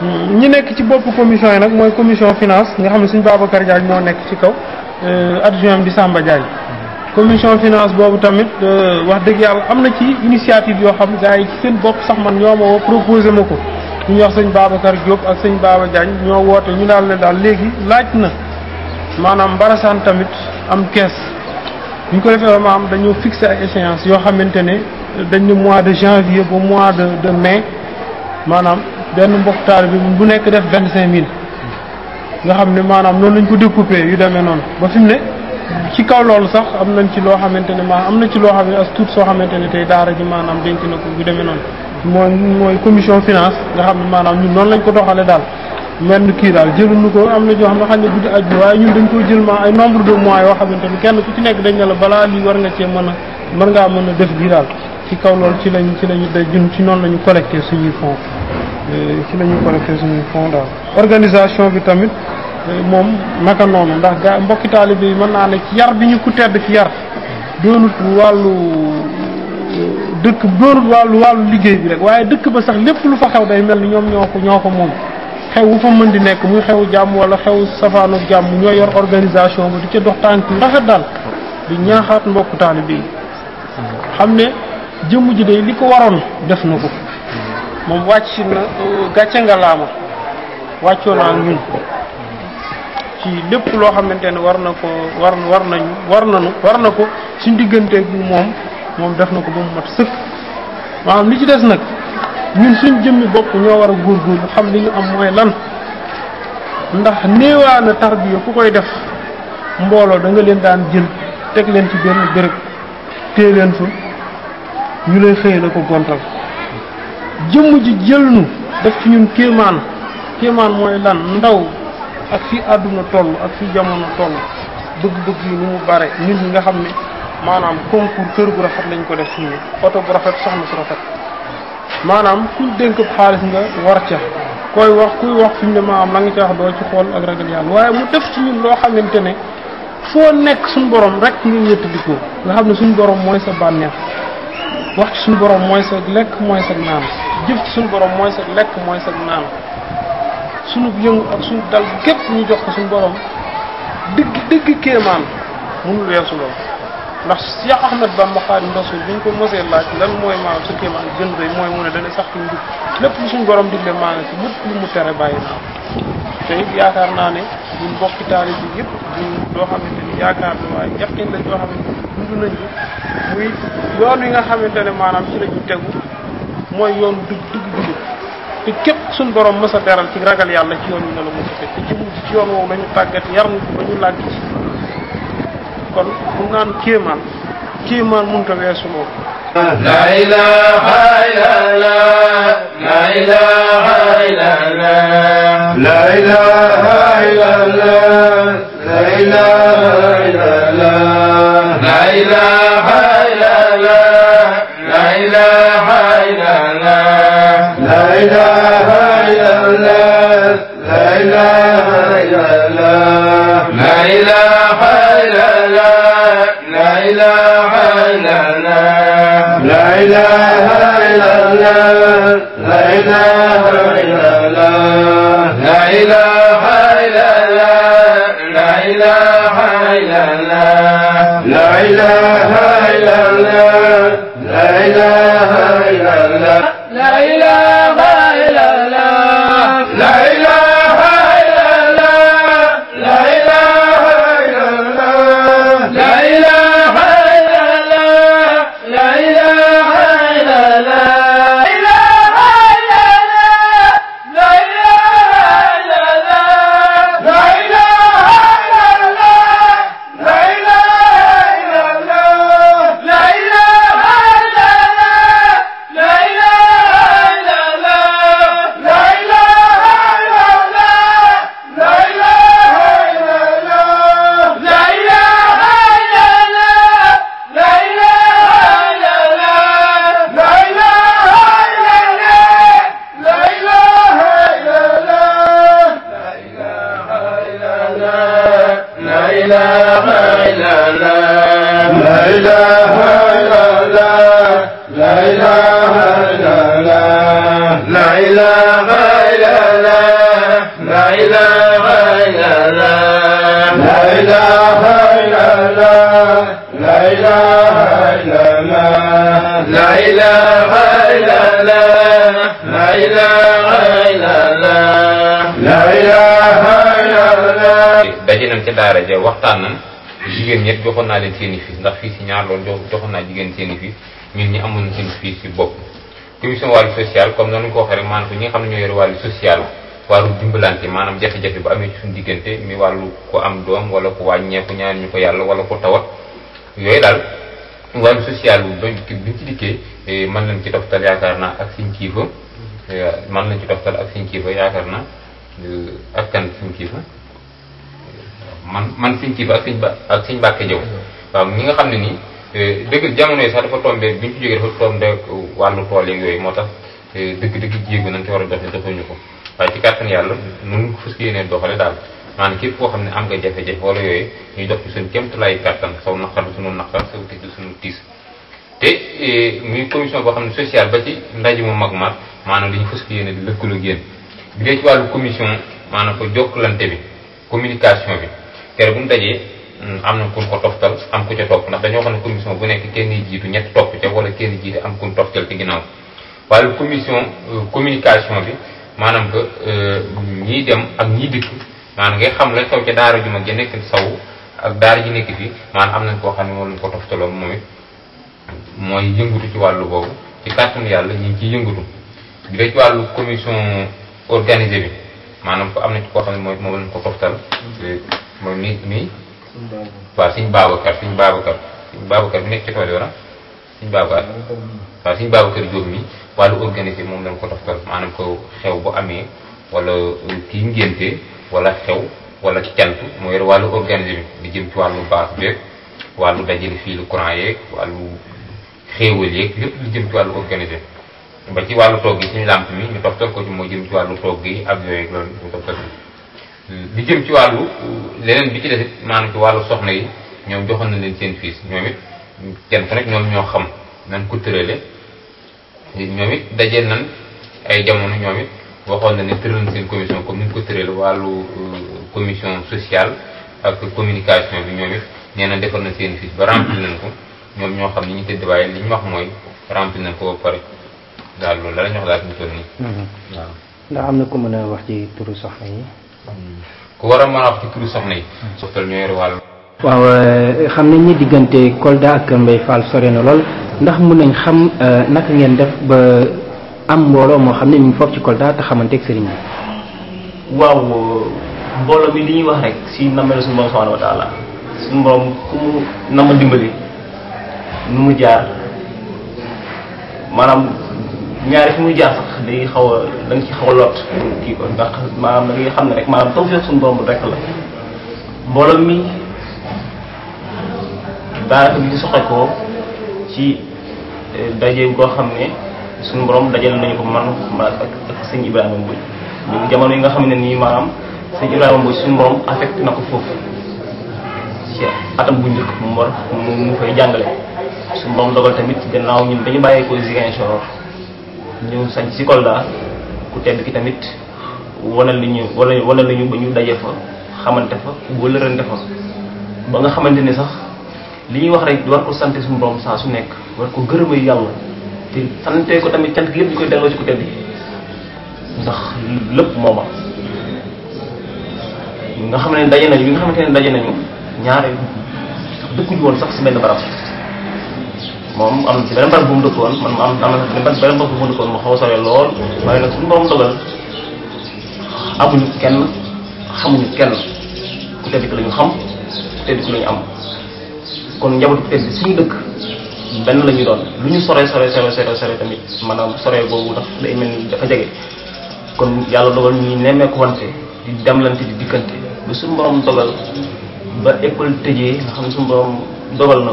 ñi nekk ci bopp commission yi nag mooy commission finance nga xam ne suñ Babacar Diagne moo nekk ci kaw adjoint di Samba Diagne. commission finance boobu tamit wax dëgg yàlla am na ci initiative yoo xam gars yi ci seen bopp sax man ñoo ma woo proposé ma ko ñu ñuy wax sëñ Babacar Diop ak sëñ Baba Diagne ñoo woote ñu daal ne daal léegi laaj na maanaam Mbarasaan tamit am kees ñu ko defee ma am dañoo fixé ay échéance yoo xamante ne dañ ne mois de janvier ba mois de mai maanaam benn mbokk taalibe bi bu nekk def 25000 nga xam ne maanaam noonu lañ ko découpé yu demee noonu ba fi mu ne ci kaw loolu sax am nañ ci loo xamante ne maanaam am na ci loo xam ne as tuut soo xamante ne tey daara ji maanaam denc na ko yu demee noonu mooy commission finance nga xam ne maanaam ñun noonu lañ ko doxale daal menn kii daal jëluñu ko am na ñoo xam ne xam ne guddi aju waaye ñun dañ ko jël ma ay nombre de mois yoo xamante ni kenn ku ci nekk dañ ne la balaa lii war nga cee mën ngaa mën a def bii daal ci kaw loolu ci lañu ñun ci noonu la ñu collecté suñuy fonds daal organisation bi tamit moom naka noonu ndax gaa mbokki taalibe yi mën naa ne ci yar bi ñu ku tedd ci yar doonut wàllu dëkk doonut wàllu liggéey bi rek waaye dëkk ba sax lépp lu fa xew day mel ni ñoom ñoo ko moom xew wu fa mën di nekk muy xew jàmm wala xew safaanu jàmm ñoo yor organisation ba di ca dox tànk yu rafet daal di ñaaxaat mbokku taalibe yi xam ne jëmm ji day li ko waroon def na ko moom wàcc na gàcce nga laama wàccoo naa ñun ci lépp loo xamante ne war na ko suñ digganteeg moom def na ko ba mu mat sëkk maanaam li ci des nag ñun suñ jëmmi bopp ñoo war a góorgóorlu xam li ñu am mooy lan ndax néewaa na tarbiya ku koy def mbooloo da nga leen daan jël teg leen ci benn béréb téye leen fa ñu lay xëy na ko gontal jëmm ji jël nu def ci ñun kéemaan mooy lan ndaw ak fi àdduna toll ak fi jamono toll bëgg-bëgg yi ni mu bare nit ñi nga xam ne maanaam concours kër gu rafet lañ ko def suñu oto bu rafet soxna su rafet maanaam kuñ dénk xaalis nga war ca kuy wax fi mu ne maanaam la nga ca wax doo ci xool ak ragal yàlla waaye mu def ci ñun loo xamante ne foo nekk suñ borom rek nga wéttadikoo nga xam ne suñ borom mooy sa bànneex wax ci suñ borom mooy sa lekk mooy sa naan jëf ci suñ borom mooy sa lekk mooy sa naan sunu yëngu ak suñu dal gépp ñu jox ko suñu borom dëgg kéemaan mënul weesu loolu ndax Cheikh Ahmed Bamba Xaadimu Rasuul bi ñu ko mosee laaj lan mooy maanaam sa kéemaan gën rëy mooy mu ne dana sax ci njub lépp lu suñu borom digle maa ngi ci lépp lu mu tere bàyyi naa te it yaakaar naa ne ñun bokki taali bi yëpp duñ doo xamante ni yaakaar ne waaye yaqin la doo xamante ni dund nañ ko muy yoon wi nga xamante ne maanaam ci la ñu tegu mooy yoonu dëgg te képp suñ borom mës a teral ci ragal yàlla ci yoon wi na la mos a teg te ci mujj ci yoon woowu lañu tàggat yar ñu ba ñu làgg ci kon mu naan kéemaan mënut a weesu loolu. La ilaha illallah, la ilaha illallah, la ilaha illallah, la ilaha illallah, la ilaha illallah, la ilaha illallah, la ilaha illallah, la ilaha illallah, la ilaha illallah, la ilaha illallah, la ilaha illallah, la ilaha illallah, la ilaha illallah, la ilaha illallah, la ilaha nañ ca daara ja waxtaan nañ jigéen ñett joxoon naa leen seen i fiis ndax fiis yi ñaar loolu joxoon naa jigéen seen i fiis ñun ñi amoon na seen fiis si bopp. commission wàllu social comme noonu ko waxee rek maanaam ñi nga xam ne ñoo yore wàllu social wàllu dimbalante maanaam jafe-jafe bu amee ci suñu diggante mi wàllu ko am doom wala ko wàññeeku ñaan ñu ko yàlla wala ko tawat yooyu daal wàllu social bu biñ ci dikkee mën nañ ci toftal yaakaar naa ak Sëñ Kiifa mën nañ ci toftal ak Sëñ Kiifa yaakaar naa ak kan Sëñ Kiifa man Sëñ Kiifa ak Sëñ Mbàkke Jaw waaw ñi nga xam ne nii dëgg jamono yi sax dafa tombé bi ñu ci jógee dafa tombé wàllu tool yeeg yooyu moo tax dëgg jéegu nañ ci war a doxee doxuñu ko waaye ci kàttan yàlla nun fas yéenee doxale daal maanaam képp koo xam ne am nga jafe-jafe wala yooyu ñuy dox ci suñu kéemtalaay kàttan saw naqar du suñu naqar saw tiis du suñu tiis te muy commission boo xam ne sociale ba ci ndaje mu mag maat maanaam dañu fas yéene di lëkkaloo ak yéen bi dee ci wàllu commission maanaam ko jokkalante bi communication bi kere bu ñu dajee am na ku ko toftal am ku ca topp ndax dañoo xam ne commission bu nekk kenn jiitu ñett topp ca wala kenn jiite am ku toftal ci ginnaaw wàllu commission communication bi maanaam que ñiy dem ak ñiy dikk maanaam ngay xam la xew ca daara ju mag ja nekk saw ak daara ji nekk fii maanaam am nañ koo xam ne moom lañ ko toftaloon moom it mooy yëngatu ci wàllu boobu ci kàttanu yàlla ñu ngi ciy yëngatu bi da ci wàllu commission organisée bi maanaam ko am na ci koo xam ne mooy moom lañ ko toftal mooy mi waaw Sëñ Babacar bi nekk ci tool yi wala Sëñ Babacar waaw Sëñ Babacar Diop mi wàllu organisé moom lañ ko toftal maanaam ko xew bu amee wala kii ngénte wala xew wala cant moo yor wàllu organisé bi di jëm ci wàllu baax beeg wàllu dajale fii lu courant yeeg wàllu xéewal yeeg lépp lu jëm ci wàllu organisé ba ci wàllu togg yi suñu làmp mi ñu toftal ko ci moo jëm ci wàllu togg yi ak yooyu loolu ñu toftal li jëm ci wàllu leneen bi ci des it maanaam ci wàllu soxna yi ñoom joxoon na leen seen fiis ñoom it kenn ku nekk ñoom ñoo xam nan ko tërale ñoom it dajeel nan ay jamono ñoom it waxoon na ne tëral na seen commission comme ni ñu ko tërale wàllu commission sociale ak communication bi ñoom it nee na defal na seen fiis ba remplir nañ ko ñoom ñoo xam ni ñu tëdd waaye li ñu wax mooy remplir nañ ko ba pare daal loolu la ñu wax daal ñu toll nii waaw. ndax am na ku mën a wax ci turu soxna yi. ku war a mën a wax ci turu soxna yi. softal ñoo yor wàllu. waaw xam nañ ni diggante Kolda ak Mbaye Fall sore na lool ndax mun nañ xam naka ngeen def ba am mbooloo moo xam ne ñu ngi foofu ci Kolda te xamanteeg sëriñ bi. waaw mbooloo bi li ñuy wax rek si nammeelu suñu borom subhanahu wa taala suñu borom ku mu nama dimbali nu mu jaar maanaam ñaari fi muy jaar sax day xaw a da nga ci xaw a lot kii ko ndax maanaam da ngay xam ne rek maanaam tawfeex suñu borom rek la mbooloo mi daanaka bi ñu soxla ko ci daje goo xam ne suñu borom dajale nañu ko man ak sëñ Ibrahima Mbodj ñu jamono yi nga xam ne nii maanaam sëñ Ibrahima Mbodj suñu borom affecté na ko foofu ci atam bu njëkk mu war mu fay jàngale suñu borom dogal tamit gannaaw ñun dañu bàyyee ko Ziguinchor ñu sañ ci Kolda ku tedd ki tamit wanal li ñu wanal li ñu ba ñu daje fa xamante fa wëlërante fa ba nga xamante ni sax li ñuy wax rek war ko sant suñu borom saa su nekk war ko gërëma yàlla te sante ko tamit cant gi lépp ñu koy delloo ci ku tedd ndax lépp mooma nga xam ne daje nañu bi nga xamante ne daje nañu ñaare dëkkuñu woon sax si benn barab moom am na ci beneen barab bu mu dëkkoon man ma am na beneen barab bu mu dëkkoon mu xaw a sore lool waaye nag suñu borom dogal amuñu kenn xamuñu kenn ku tedd ki la ñu xam ku tedd ki la ñu am kon njabootu ku tedd bi suñu dëkk benn la ñu doon lu ñu sore tamit maanaam sore boobu ndax day mel ni dafa jege kon yàlla dogal ñuy nemmeeku wante di demlante di dikkante ba suñu borom dogal ba école tëjee nga xam ne suñu borom dogal na